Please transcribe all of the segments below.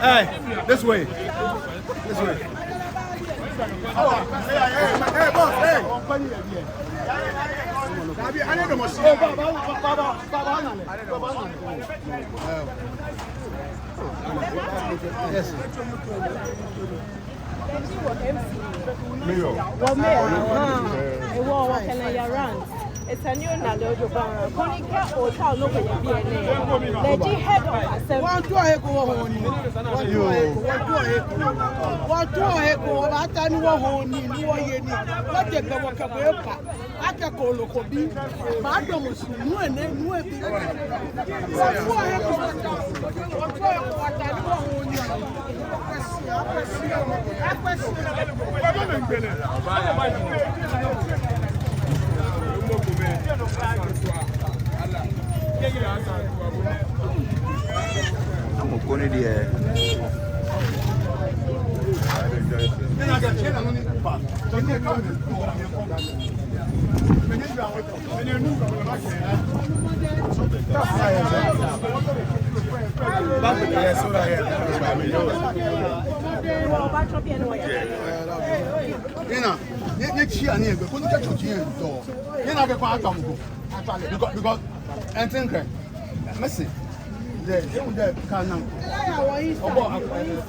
Hey, this way. This way. Hey, boss, hey. Yes. It's a new knowledge of Konica hotel. No, head of us. One to a what to a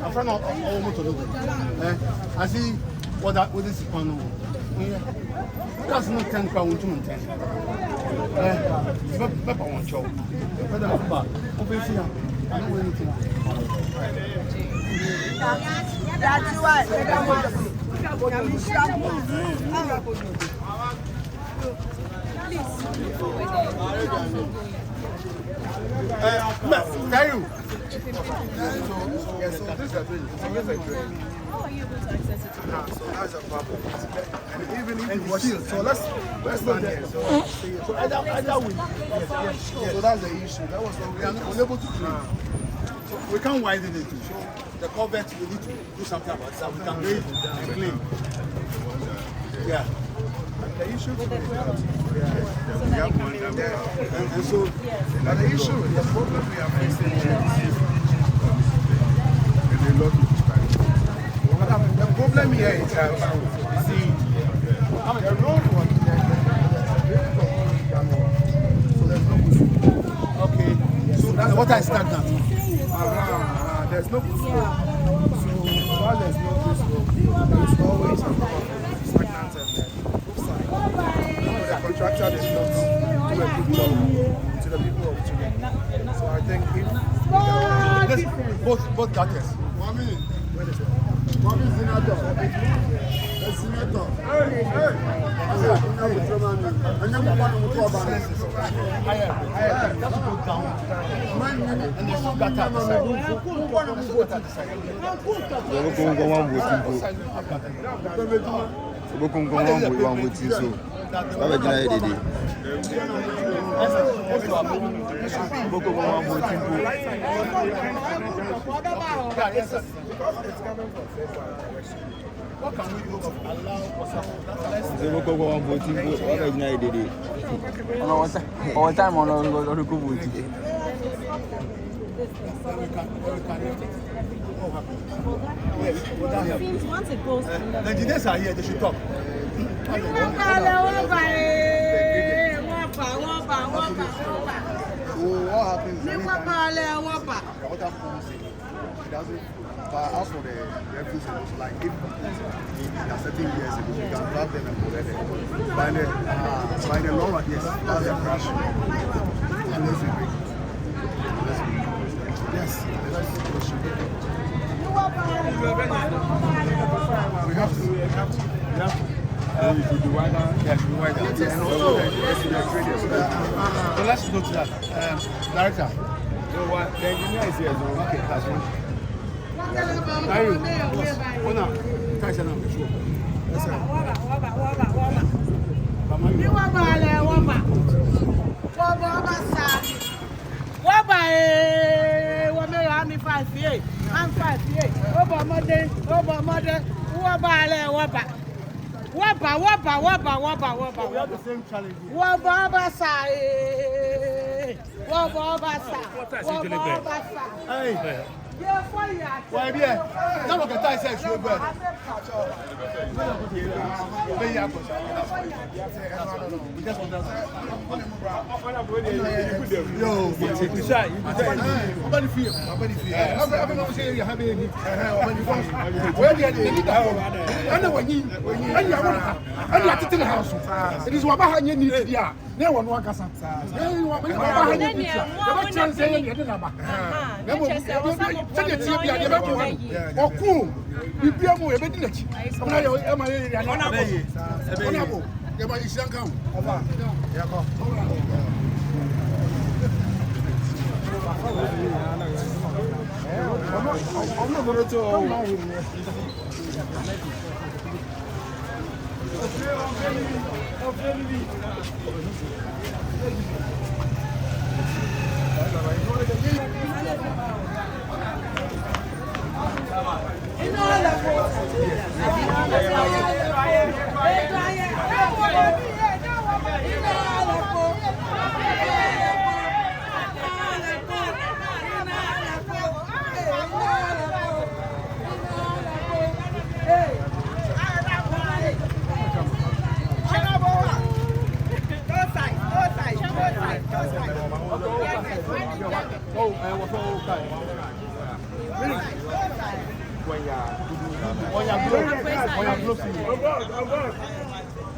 I'm going to I see what that with this panel. That's not 10 pounds to 10. Pepper one show. Obviously, I don't know anything. That's what. Tell you. Yes, so this is a drink. How are you able to access it? So that's a problem. And even if you watch it, so let's stand here. So Either way. Yes. So that's the issue. That was what we are unable to do. So we can't widen it. So the covert, we need to do something about it. So we can raise and clean. Yeah. The issue And so, but the issue, the problem we are facing here is a lot of time. The problem here is that you see, the road was so there's no good. okay. So the water is stagnant. There's no good flow. So while there's no good flow, there's always a lot of stagnant and the contractor does not do a good job to the people of Chile. So I think if Both gutters. 1 minute. Where is it? Zanetor. Zanetor. What can we do to allow time on Once it goes, the engineers are here, they should talk. So what happens is the water pumps in. It doesn't. But as for the refuse, like if in a certain years ago, you can grab them and collect them. By the law, yes, that's a crash. Unless we break it. Yes, that's the question. We have to. You should be wider. Yes, be wider. And also the traders. So let's go to that. Director. So what the engineer is here, so okay, that's one. Are you? Ona, catch them. Sure. Yes, sir. We have the same challenge. Hey. Why bien? Non, non, quand ça je veux.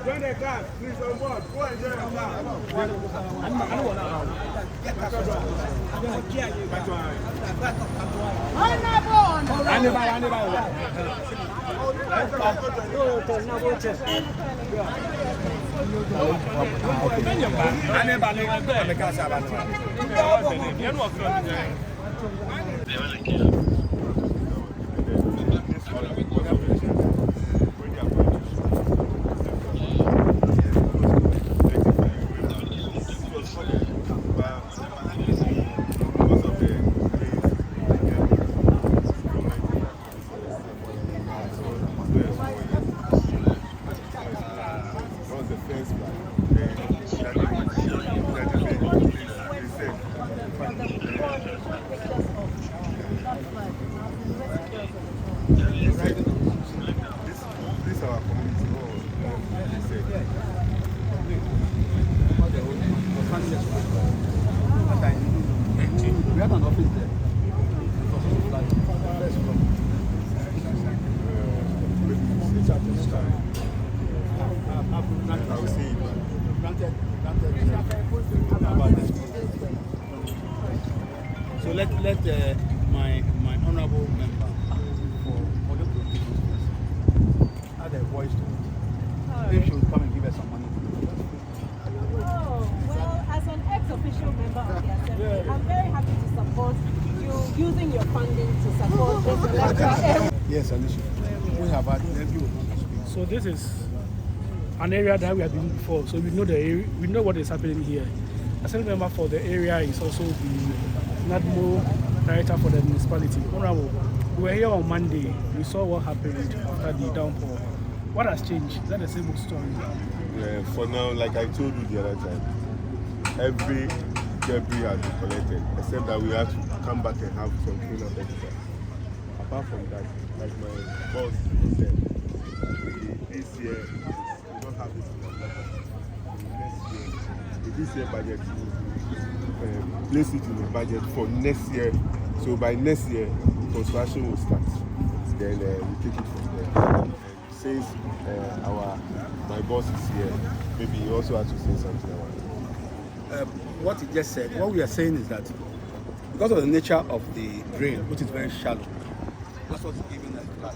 Join the class, please on board. Go and join the class. So let my honorable member for the add a voice to it. They should come and give us some money. Oh, well, as an ex-official member of the Assembly, I'm very happy to support you using your funding to support this electoral. Yes, Alicia. We have had review. So this is an area that we have been before, so we know the area, we know what is happening here. Assembly member for the area is also the NADMO director for the municipality. Honorable, we were here on Monday. We saw what happened after the downpour. What has changed? Is that the same old story? Yeah, for now, like I told you the other time, every debris has been collected, except that we have to come back and have some cleanup exercise. Apart from that, like my boss said, this year we don't have this in our next year. With this year budget, we place it in the budget for next year. So by next year, construction will start. Then we take it from there. And since my boss is here, maybe he also has to say something about it. What he just said, what we are saying is that because of the nature of the drain, which is very shallow, that's what's giving us flood.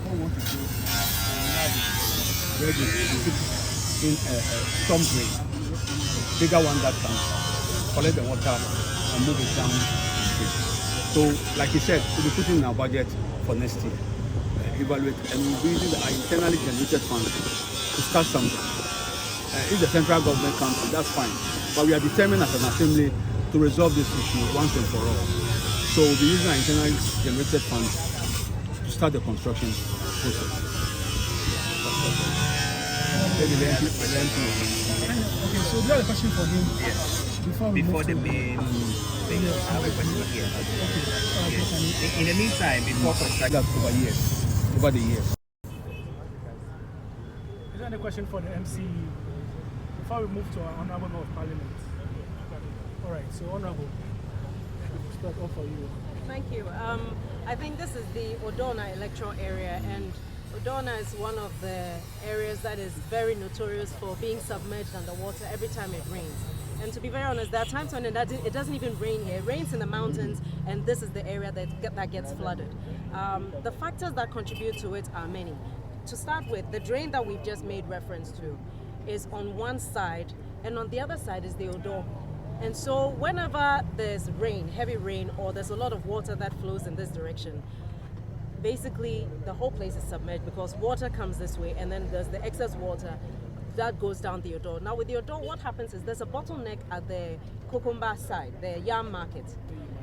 What we want to do in a storm drain, bigger one that can collect the water and move it down the street. So, like he said, we'll be putting in our budget for next year, evaluate, and we'll be using our internally generated funds to start something. If the central government comes, that's fine. But we are determined as an assembly to resolve this issue once and for all. So we'll be using our internally generated funds to start the construction process. Okay, so we have a question for him. Yes. Before the main thing, Yes. I have a question here. Okay. Yes. In the meantime, before construction, That's over the years. Is there any question for the MC before we move to our Honorable Member of Parliament? All right, so Honorable, start off for you. Thank you. I think this is the Odona electoral area, and Odona is one of the areas that is very notorious for being submerged underwater every time it rains. And to be very honest, there are times when it doesn't even rain here. It rains in the mountains, and this is the area that gets flooded. The factors that contribute to it are many. To start with, the drain that we've just made reference to is on one side, and on the other side is the Odo. And so whenever there's rain, heavy rain, or there's a lot of water that flows in this direction, basically the whole place is submerged because water comes this way, and then there's the excess water that goes down the Odo. Now with the Odo, what happens is there's a bottleneck at the Kokumba side, the yam market.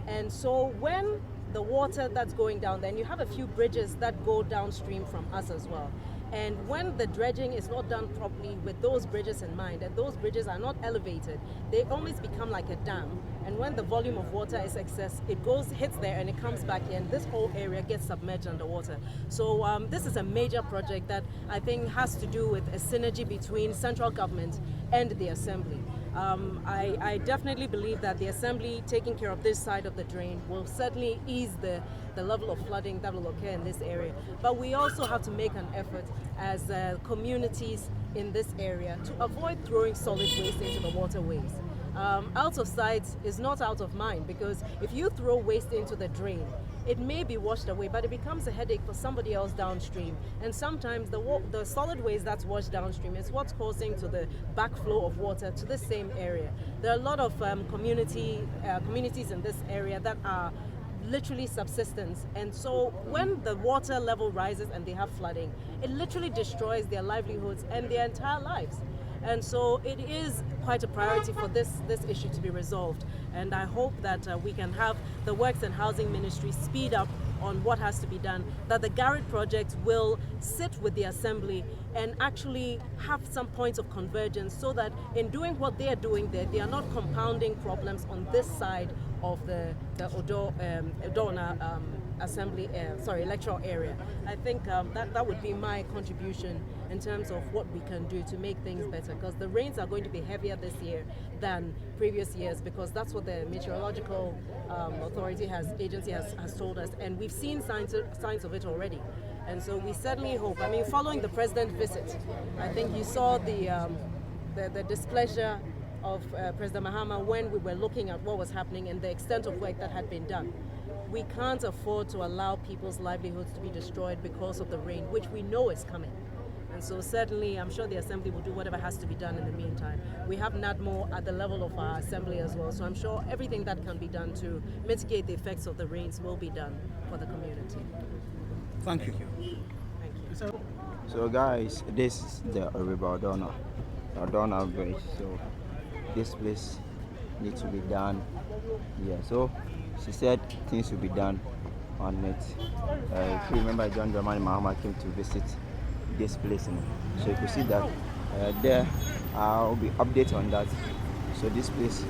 And so when the water that's going down, then you have a few bridges that go downstream from us as well. And when the dredging is not done properly with those bridges in mind, and those bridges are not elevated, they almost become like a dam. And when the volume of water is excess, it hits there and it comes back here, and this whole area gets submerged underwater. So this is a major project that I think has to do with a synergy between central government and the assembly. I definitely believe that the assembly taking care of this side of the drain will certainly ease the level of flooding that will occur in this area. But we also have to make an effort as communities in this area to avoid throwing solid waste into the waterways. Out of sight is not out of mind, because if you throw waste into the drain, it may be washed away, but it becomes a headache for somebody else downstream. And sometimes the solid waste that's washed downstream is what's causing to the backflow of water to the same area. There are a lot of communities in this area that are literally subsistence, and so when the water level rises and they have flooding, it literally destroys their livelihoods and their entire lives. And so it is quite a priority for this issue to be resolved. And I hope that we can have the Works and Housing Ministry speed up on what has to be done, that the Garrett project will sit with the Assembly and actually have some points of convergence, so that in doing what they are doing there, they are not compounding problems on this side of the Odona electoral area. I think that would be my contribution in terms of what we can do to make things better, because the rains are going to be heavier this year than previous years, because that's what the meteorological agency has told us, and we've seen signs of it already. And so we certainly hope, following the president's visit, I think you saw the displeasure of President Mahama when we were looking at what was happening and the extent of work that had been done. We can't afford to allow people's livelihoods to be destroyed because of the rain, which we know is coming. And so certainly, I'm sure the Assembly will do whatever has to be done in the meantime. We have NADMO at the level of our Assembly as well, so I'm sure everything that can be done to mitigate the effects of the rains will be done for the community. Thank you. Thank you. So guys, this is the river Odona Bridge. So this place needs to be done. Yeah, so she said things will be done on it. If you remember, John Dramani Mahama came to visit this place, so you could see that there will be updates on that. So this place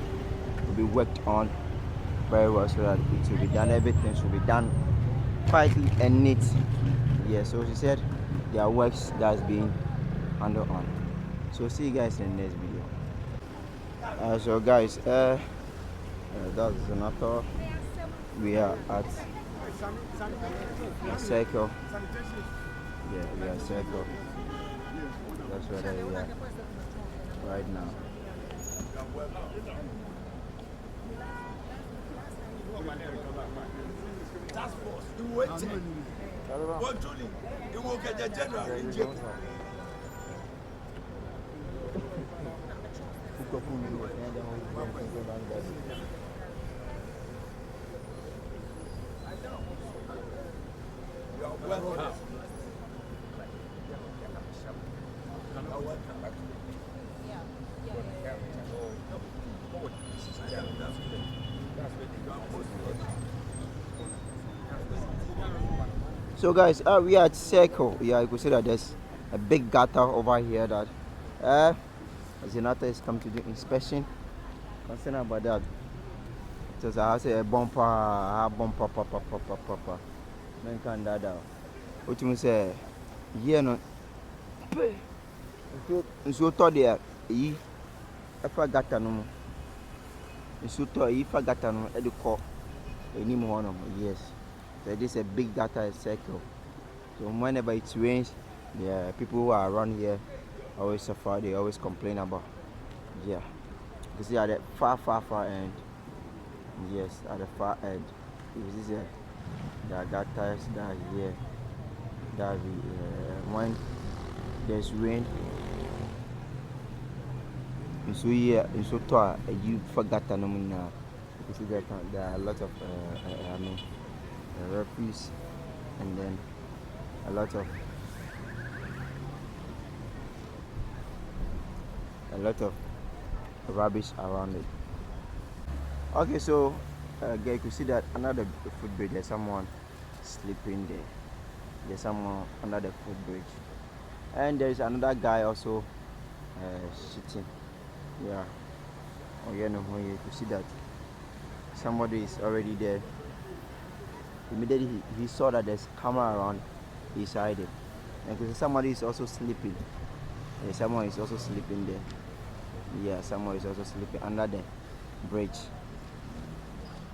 will be worked on very well, so that it will be done, everything should be done quietly and neat. Yeah, so she said there are works that's being handled on. So see you guys in the next video. So guys, that's Zanetor. We are at a circle. Yeah, we are circle. That's where we are right now. Task force, you waiting. What Julie? You will get the general in jail. So guys, we are at Circle. Yeah, you could see that there's a big gutter over here that Zanetor is come to do inspection. Concern about that. So I say a bumper, papa. Men can that out. What you say? Yeah, no. So thought there, if I got a no. So thought if I got a no, I do call any more. Yes. So this is a big gutter Circle. So whenever it rains, yeah, people who are around here always suffer. They always complain about. Yeah. You see at the far end. Yes, at the far end. You see there are gutters that are here. That when there's rain, so here, so tall, you forgot no now. You see that there are a lot of refuse, and then a lot of rubbish around it. Okay, so you can see that another footbridge. There's someone sleeping there. There's someone under the footbridge, and there's another guy also sitting. Yeah. Oh yeah, no, you can see that somebody is already there. Immediately he saw that there's camera around. He's hiding, and somebody is also sleeping. Yeah, someone is also sleeping there. Yeah, someone is also sleeping under the bridge.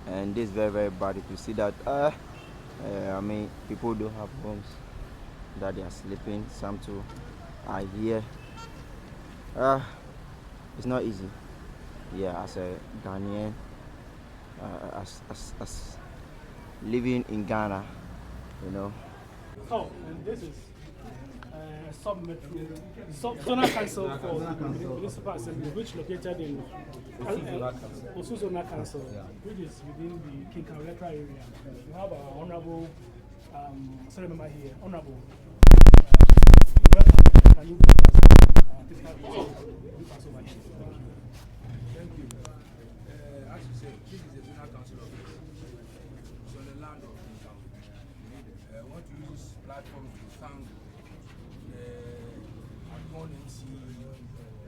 And this is very, very bad to see that I mean, people don't have homes that they are sleeping. Some too are here. It's not easy. Yeah, as a Ghanaian, as living in Ghana, you know. Oh, and this is zonal council for the municipal assembly, which located in also zonal council, which is within the King electoral area. We have our honorable member here, honorable. Welcome. Can you give us over here? Thank you. As you said, this is a zonal council office. It's on the land of the county. I want to use this platform to thank NDC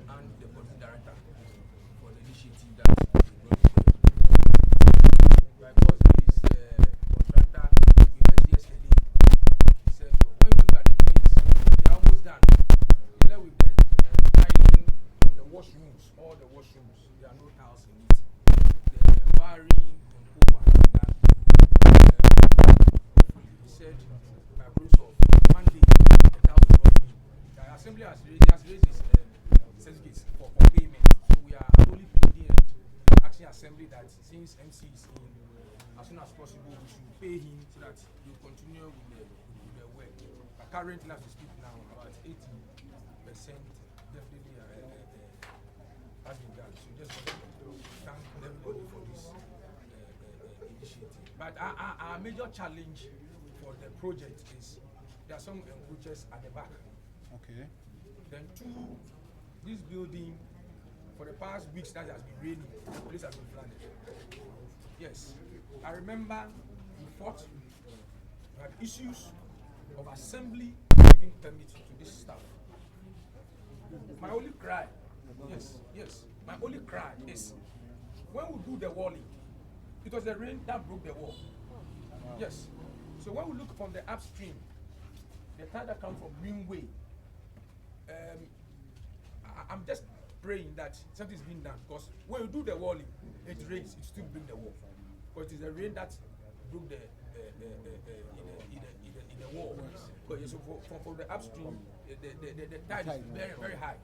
and the policy director for the initiative that they brought to my boss is contractor. We met yesterday. He said, when you look at the things, they're almost done. He left with the tiling, the washrooms, all the washrooms. There are no tiles in it. The wiring and pole and that. Hopefully, he said, by rules of Monday, the tiles will not be. The assembly has raised its certificates for payment. So we are only pleading and asking assembly that since MC is in, as soon as possible, we should pay him so that he will continue with the work. Currently, as we speak now, about 80% definitely has been done. So just want to thank everybody for this initiative. But our major challenge for the project is there are some encroachers at the back. Okay. Then two, this building, for the past weeks that has been raining, the place has been flooded. Yes, I remember we fought, we had issues of assembly giving permit to this stuff. My only cry, yes, my only cry is when we do the walling, it was the rain that broke the wall. Yes, so when we look from the upstream, the tide that comes from Greenway, I'm just praying that something's being done, because when you do the walling, it rains, it still brings the wall. Because it is the rain that broke the in the wall. But so from the upstream, the tide is very, very high.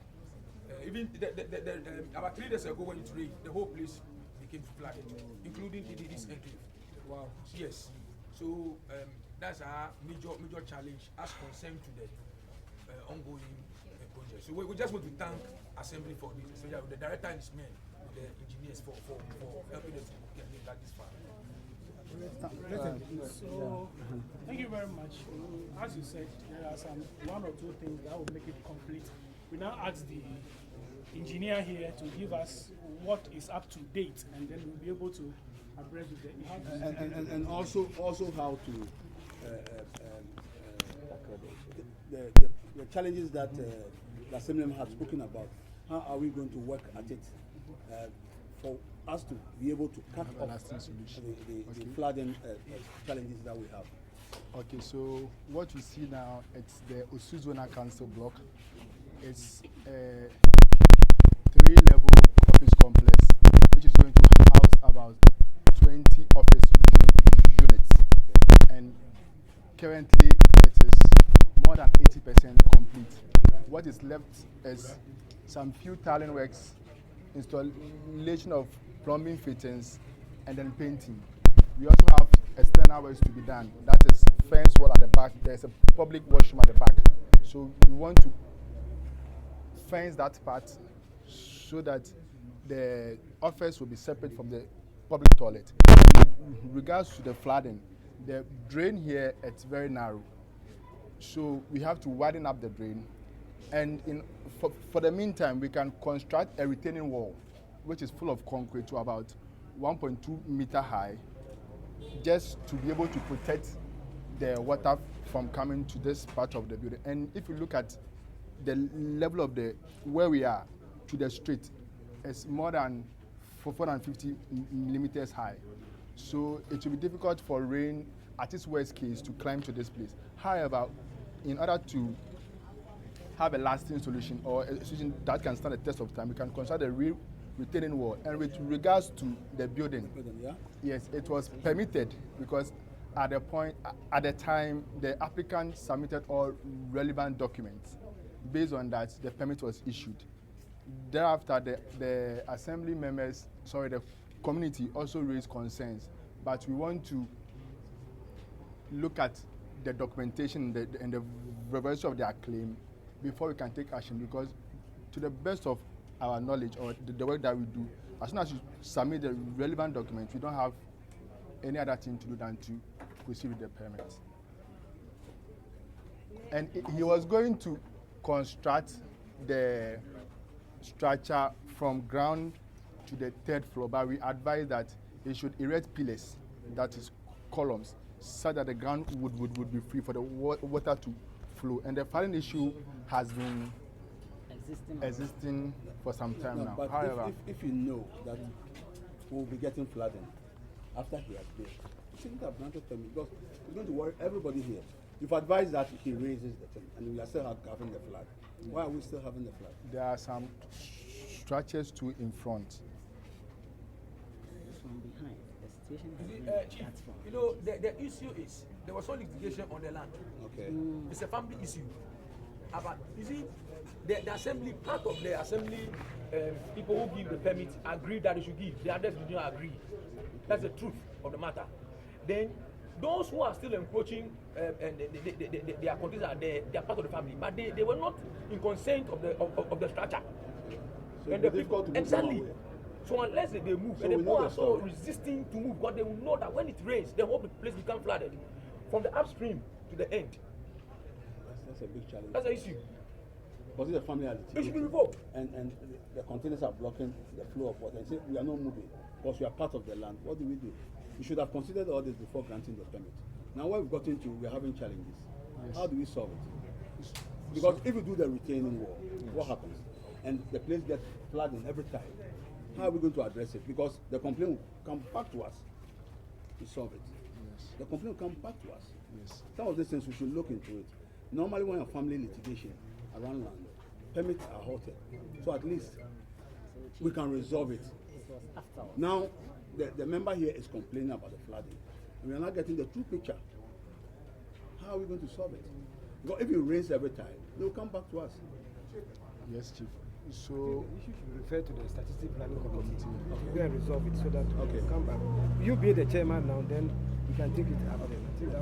Even about 3 days ago when it rained, the whole place became flooded, including this enclave. Wow. Yes. So that's our major challenge as concerned to the ongoing project. So we just want to thank Assembly for this, so the director and his men, the engineers for helping us to get this far. So, thank you very much. As you said, there are some 1 or 2 things that will make it complete. We now ask the engineer here to give us what is up to date, and then we'll be able to address with the issue. And also how to the challenges that the Assembly has spoken about, how are we going to work at it for us to be able to cut off the flooding challenges that we have? Okay, so what you see now, it's the Osuzona Council block. It's a 3-level office complex, which is going to house about 20 office units. And currently, it is more than 80% complete. What is left is some few tiling works, installation of plumbing fittings, and then painting. We also have external works to be done. That is fence wall at the back. There's a public washroom at the back. So we want to fence that part so that the office will be separate from the public toilet. In regards to the flooding, the drain here, it's very narrow. So we have to widen up the drain. And for the meantime, we can construct a retaining wall, which is full of concrete to about 1.2 meter high, just to be able to protect the water from coming to this part of the building. And if you look at the level of where we are to the street, it's more than 450 millimeters high. So it will be difficult for rain, at its worst case, to climb to this place. However, in order to have a lasting solution or a solution that can stand the test of time, we can construct a real retaining wall. And with regards to the building, yes, it was permitted because at the time, the applicant submitted all relevant documents. Based on that, the permit was issued. Thereafter, the assembly members, the community also raised concerns, but we want to look at the documentation and the veracity of their claim before we can take action, because to the best of our knowledge or the work that we do, as soon as you submit the relevant documents, we don't have any other thing to do than to proceed with the permit. And he was going to construct the structure from ground to the 3rd floor, but we advise that he should erect pillars, that is columns, so that the ground would be free for the water to flow. And the flooding issue has been existing for some time now. But however, if you know that we'll be getting flooding after he has built, you shouldn't have granted permit, because it's going to worry everybody here. You've advised that he raises the thing, and we are still having the flood. Why are we still having the flood? there are some structures too in front. From behind, the situation has You see, been Chief, that's from. you know, the issue is there was no litigation on the land. Okay. It's a family issue. About, you see, the assembly, part of the assembly, people who give the permit agree that they should give. The others do not agree. That's the truth of the matter. Then those who are still encroaching and they are considered they are part of the family, but they were not in consent of the structure. So And the people exactly. So unless they move, and the people are so resisting to move, because they will know that when it rains, the whole place becomes flooded from the upstream to the end. That's a big challenge. That's the issue. Was it a family It should be litigation? revoked. And the containers are blocking the flow of water. And say we are not moving because we are part of the land. What do? We should have considered all this before granting the permit. Now what we've got into, we're having challenges. Yes. How do we solve it? Because if you do the retaining wall, what happens? And the place gets flooding every time. How are we going to address it? Because the complaint will come back to us to solve it. Yes. The complaint will come back to us. Yes. Some of these things we should look into it. Normally when a family litigation around land, permits are halted. So at least we can resolve it. Now the member here is complaining about the flooding, and we are not getting the true picture. How are we going to solve it? Because if it rains every time, they will come back to us. Yes, Chief. So The issue should refer to the statistic planning committee. We can resolve it so that Okay. we come back. You be the chairman now, then we can take it after.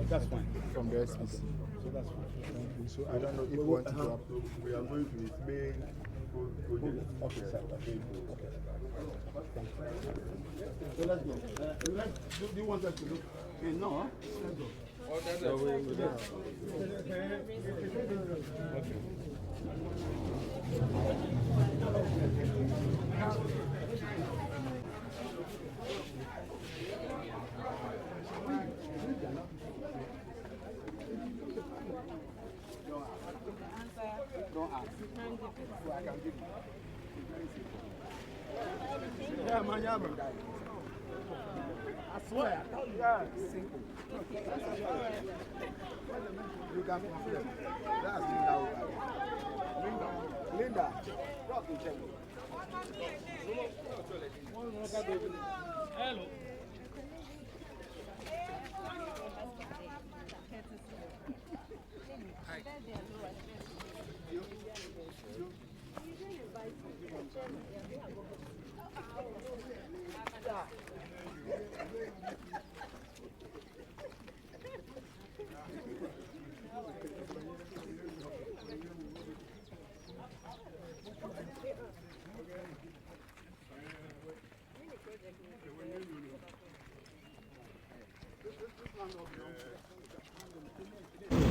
That's fine. from the SPC. So that's fine. Thank you. So I don't know if you want to go up. We are going to his main project. Okay, sir. Okay. So let's go. Do you want us to look? No, huh? Let's go. Yeah, man, yeah, bro. I swear. Yeah. Simple. You can feel it. That's Linda. Linda. Drop the check. Hello.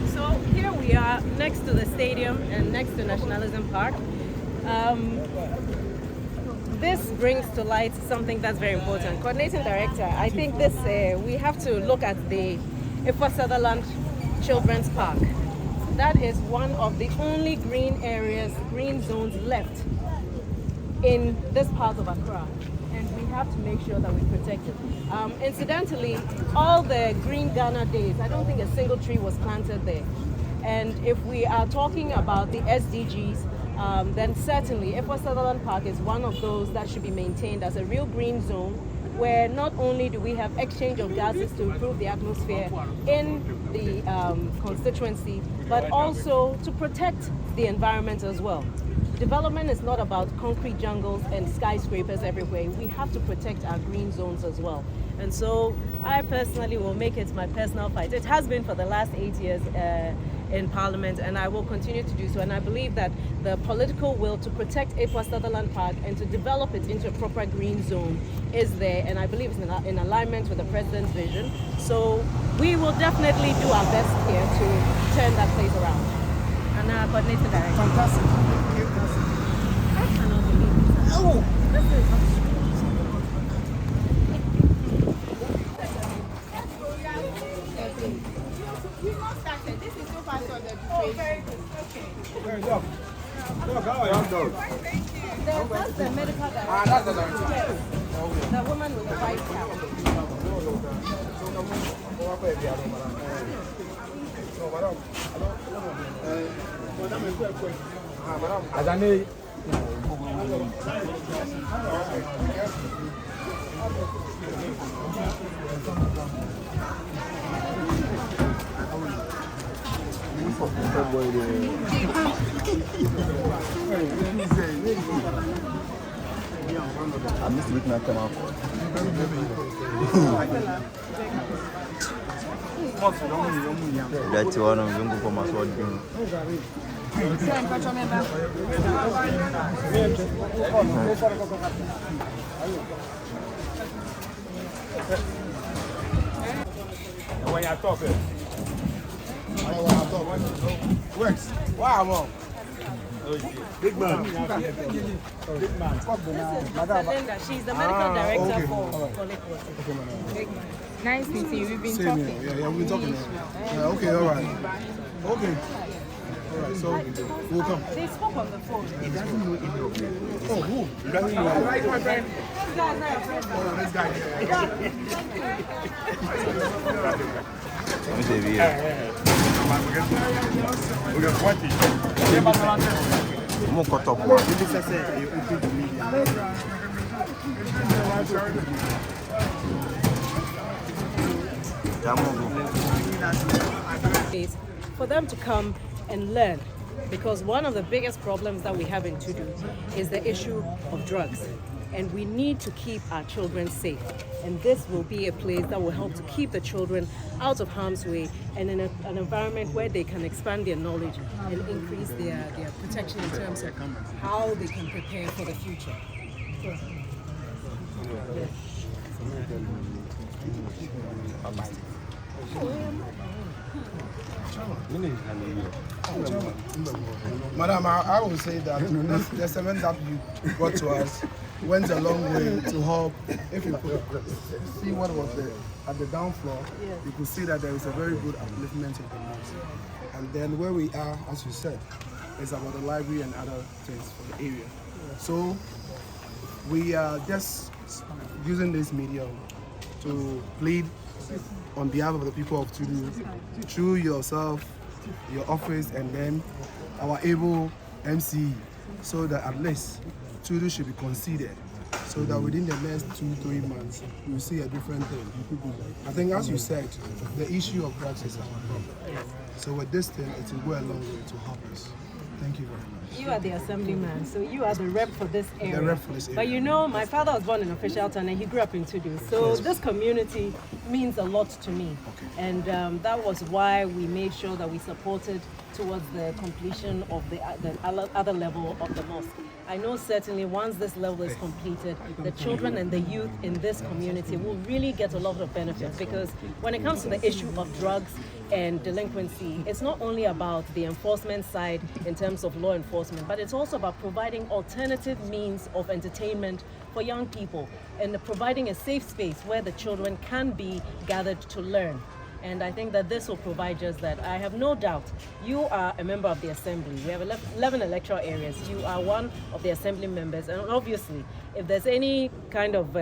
So here we are next to the stadium and next to Nationalism Park. This brings to light something that's very important. Coordinating Director, I think this we have to look at the Sutherland Children's Park. That is one of the only green areas, green zones left in this part of Accra. And we have to make sure that we protect it. Incidentally, all the Green Ghana days, I don't think a single tree was planted there. And if we are talking about the SDGs, then certainly Sutherland Park is one of those that should be maintained as a real green zone, where not only do we have exchange of gases to improve the atmosphere in the constituency, but also to protect the environment as well. Development is not about concrete jungles and skyscrapers everywhere. We have to protect our green zones as well. And so I personally will make it my personal fight. It has been for the last 8 years in Parliament, and I will continue to do so. And I believe that the political will to protect Sutherland Park and to develop it into a proper green zone is there, and I believe it's in alignment with the President's vision. So we will definitely do our best here to turn that place around. And now, Coordinator Director. Fantastic. I cannot believe this. Oh! This is That's the medical director. That's the director. Yes. The woman with the white cap. I missed it with my camera. That's one of them for my sword. When you talk, works. Wow, mom. Big man. Big man. Linda, she's the medical director for Equitable. Big man. Nice to see you. We've been Same talking. here. Yeah, we've been talking. Yeah, okay, all right. Okay. All right, so we'll come. They spoke on the phone. He doesn't know any of them. Oh, who? He doesn't know. Right, my friend. This guy's not your friend. Oh, no, this guy. Let me say here. We got 20. I'm going to cut up one. Is for them to come and learn, because one of the biggest problems that we have in Tudu is the issue of drugs, and we need to keep our children safe, and this will be a place that will help to keep the children out of harm's way and in an environment where they can expand their knowledge and increase their protection in terms of how they can prepare for the future. Madam, I will say that the cement that you brought to us went a long way to help. If you could see what was at the down floor, you could see that there is a very good upliftment of the house. And then where we are, as you said, It's about the library and other things for the area. So we are just using this medium to plead on behalf of the people of Tudu, through yourself, your office, and then our able MC, so that at least Tudu should be considered, so that within the next 2-3 months, we will see a different thing. I think, as you said, the issue of drugs is our problem. So with this thing, it will go a long way to help us. Thank you very much. You are the assemblyman, so you are the rep for this area. The rep for this area. But you know, my father was born in Official Town and he grew up in Tudu. So this community means a lot to me. Okay. And that was why we made sure that we supported towards the completion of the other level of the mosque. I know certainly once this level is completed, the children and the youth in this community will really get a lot of benefits, because when it comes to the issue of drugs and delinquency, it's not only about the enforcement side in terms of law enforcement, but it's also about providing alternative means of entertainment for young people and providing a safe space where the children can be gathered to learn. And I think that this will provide just that. I have no doubt you are a member of the assembly. We have 11 electoral areas. You are one of the assembly members. And obviously, if there's any kind of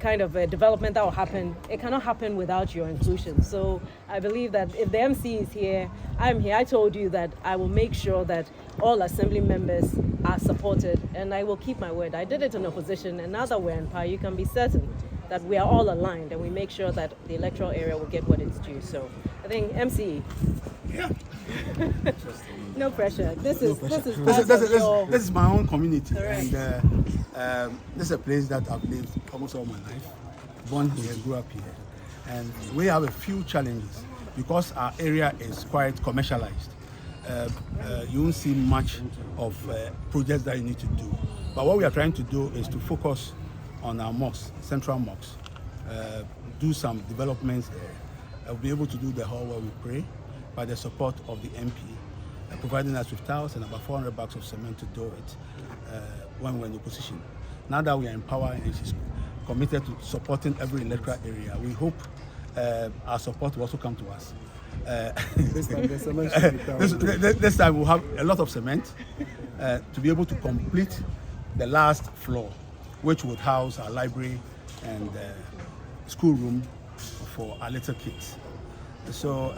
development that will happen, it cannot happen without your inclusion. So I believe that if the MC is here, I'm here. I told you that I will make sure that all assembly members are supported, and I will keep my word. I did it in opposition, and now that we're in power, you can be certain that we are all aligned and we make sure that the electoral area will get what it's due. So I think MC. Yeah. No pressure. This is my own community. Correct. And this is a place that I've lived almost all my life. Born here, grew up here. And we have a few challenges because our area is quite commercialized. You won't see much of projects that you need to do. But what we are trying to do is to focus on our mosques, central mosques, do some developments there. We'll be able to do the hall where we pray by the support of the MP, providing us with tiles and about 400 bags of cement to do it when we're in opposition. Now that we are in power and she's committed to supporting every electoral area, we hope our support will also come to us. This time we'll have a lot of cement to be able to complete the last floor, which would house our library and schoolroom for our little kids. So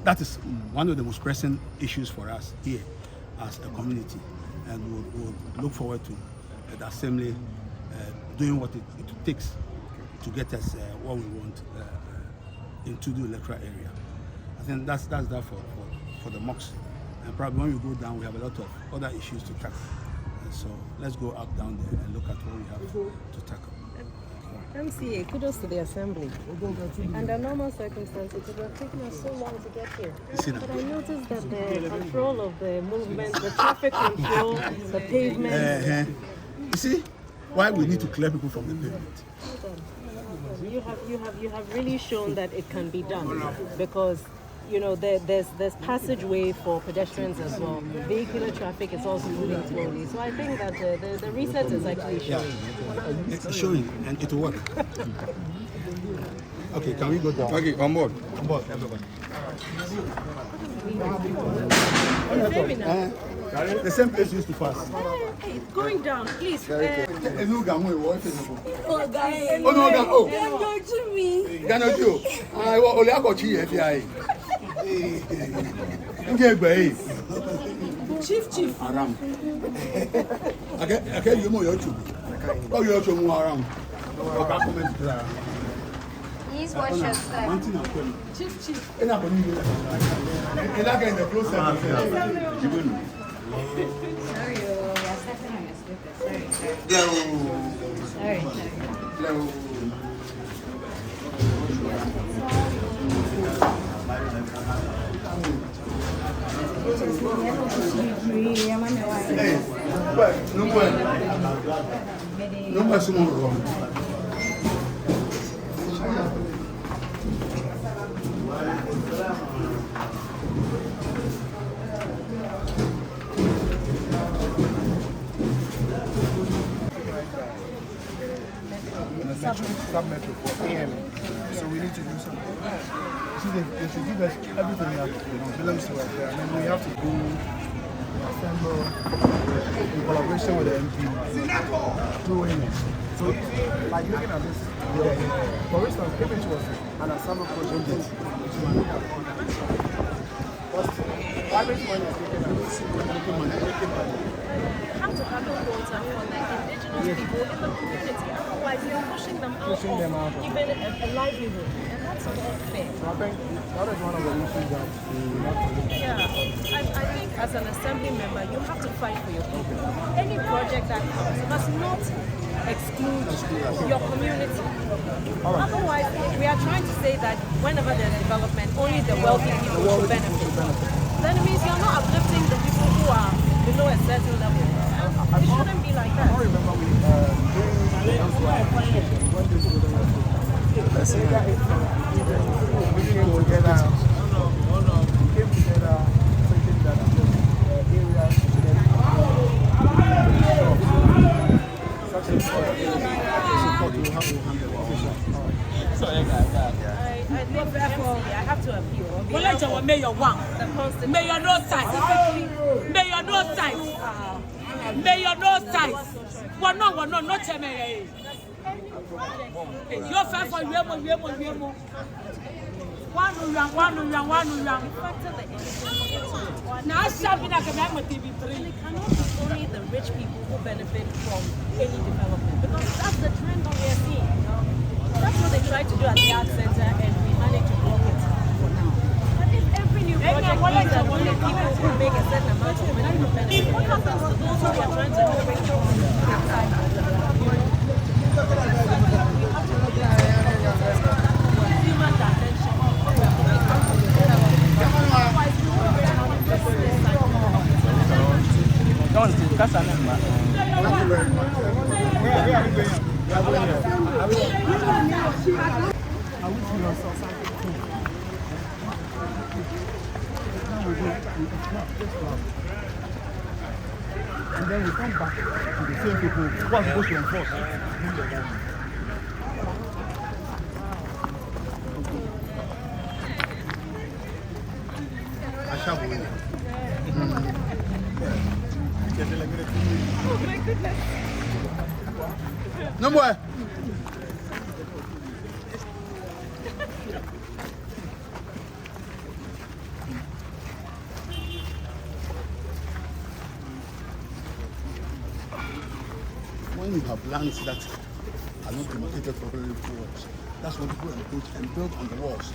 that is one of the most pressing issues for us here as a community, and we'll look forward to the assembly doing what it takes to get us what we want into the electoral area. I think that's that for the mosques, and probably when we go down we have a lot of other issues to tackle. So let's go up down there and look at what we have to tackle. MCA, kudos to the assembly. Under normal circumstances, it would have taken us so long to get here. But I noticed that the control of the movement, the traffic control, the pavement. You see why we need to clear people from the pavement. You have really shown that it can be done, because you know there's passageway for pedestrians as well. Vehicular traffic is also moving slowly. So I think that the reset is actually showing. Yeah. It's showing and it will work. Okay, can we go down? Okay, on board. On board, everybody. The same place used to pass. Hey, going down, please. Chief. Aram. Okay, you know your tube. Oh, you're showing around. Please watch your step. Chief. In a close Sorry, we are stepping on your slippers. Sorry. Sub-metro for AM. So we need to do something. See, they should give us everything that belongs to us there. I mean, we have to do assemble in collaboration with the MP doing it. So, like looking at this, for instance, if it was an assemble project, private money is making money. You have to have a quota for the indigenous people in the community. Otherwise, you're pushing them out of even a livelihood. And that's not fair. So I think that is one of the issues that we have to look at. Yeah, I think as an assembly member, you have to fight for your people. Any project that comes must not exclude your community. Otherwise, we are trying to say that whenever there's development, only the wealthy people will benefit. Then it means you're not uplifting the people who are below a certain level. It shouldn't be like that. I remember we came together thinking that areas such as support will handle. I think therefore I have to appeal. Well, Mayor one. Mayor no size. Mayor no size. Mayor no size. One no, not a mayor. You're fair for you. One. Now, something like a man with TV3. It cannot be only the rich people who benefit from any development, because that's the trend that we're seeing. That's what they try to do at the Art Center, and we manage to block it for now. But if every new project means that only people who make a certain amount of money will benefit, what happens to those who are trying to help outside of the development? We have to look at human dimension. Otherwise, we won't be able to fix this cycle. Don't discuss a number. Thank you very much. Where are we going? And then we come back to the same people who are supposed to enforce. Oh my goodness. No more. When you have lands that are not demarcated properly for us, that's when people approach and build on the walls.